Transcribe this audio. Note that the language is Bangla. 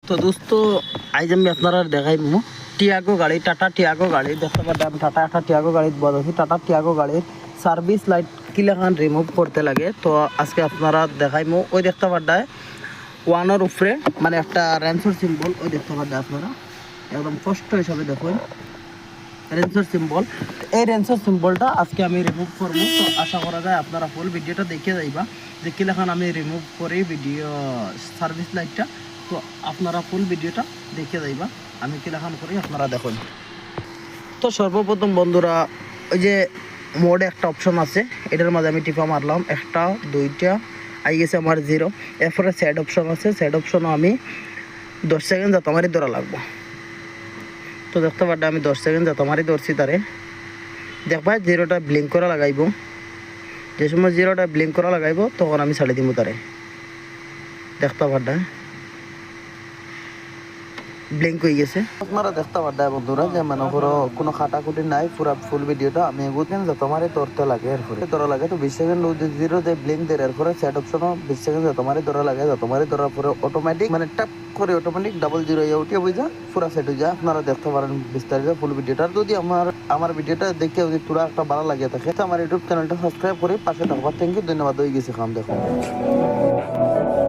তো দোস্ত আজ আমি আপনারা দেখাইমু টিয়াগো গাড়ি, টাটা টিয়াগো গাড়ি। দেখতে পাচ্ছেন টাটা একটা টিয়াগো গাড়ি বলছি। টাটা টিয়াগো গাড়ির সার্ভিস লাইট কিলাখান রিমুভ করতে লাগে। তো আজকে আপনারা দেখাইমু। ওই দেখতে পাড্ডায় ওয়ানের উপরে মানে একটা র্যান্সর সিম্বল, ওই দেখতে পাড্ডায় আপনারা একদম স্পষ্ট হিসাবে দেখুন রেন্সর সিম্বল। এই রেন্সর সিম্বলটা আজকে আমি রিমুভ করবো। তো আশা করা যায় আপনারা ফুল ভিডিওটা দেখে যাইবা যে কিলাখান আমি রিমুভ করি ভিডিও সার্ভিস লাইটটা। তো আপনারা ফুল ভিডিওটা দেখে যাইবা আমি কিলাখান করি, আপনারা দেখুন। তো সর্বপ্রথম বন্ধুরা ওই যে মোডে একটা অপশন আছে, এটার মাঝে আমি টিপা মারলাম, একটা দুইটা আই গেছে আমার 0। এরপরে স্যাড অপশন আছে, স্যাড অপশনও আমি 10 সেকেন্ড যত আমারই ধরা লাগবো। তো দেখতে পারলে আমি 10 সেকেন্ড যত আমারই ধরছি তারে দেখবা 0টা ব্লিঙ্ক করা লাগাইব। যে সময় 0টা ব্লিঙ্ক করা লাগাইব তখন আমি ছাড়ে দিব তারে। দেখতে পারলে ব্লিঙ্ক হয়ে গেছে। আপনারা দেখতে পারলে বন্ধুরা যে মানে কোনো খাটাকুটি নাই, পুরো ফুল ভিডিওটা আমি এগুতেন যত আমারই ধরতে লাগে। এরপরে ধরা লাগে তো 20 সেকেন্ড 0 দিয়ে ব্লিঙ্ক দেয়। এরপরে সেট অপশনও 20 সেকেন্ড যত আমারই ধরা লাগে, যত আমারই ধরার পরে অটোমেটিক মানে টাপ করে অটোমেটিক 00 ইয়ে উঠিয়ে বুঝা পুরো সেট হয়ে যায়। আপনারা দেখতে পারেন বিস্তারিত ফুল ভিডিওটা। যদি আমার ভিডিওটা দেখে যদি পুরো একটা ভালো লাগে থাকে তো আমার ইউটিউব চ্যানেলটা সাবস্ক্রাইব করে পাশে থাকবার। থ্যাংক ইউ, ধন্যবাদ। হয়ে গেছে কাম দেখুন।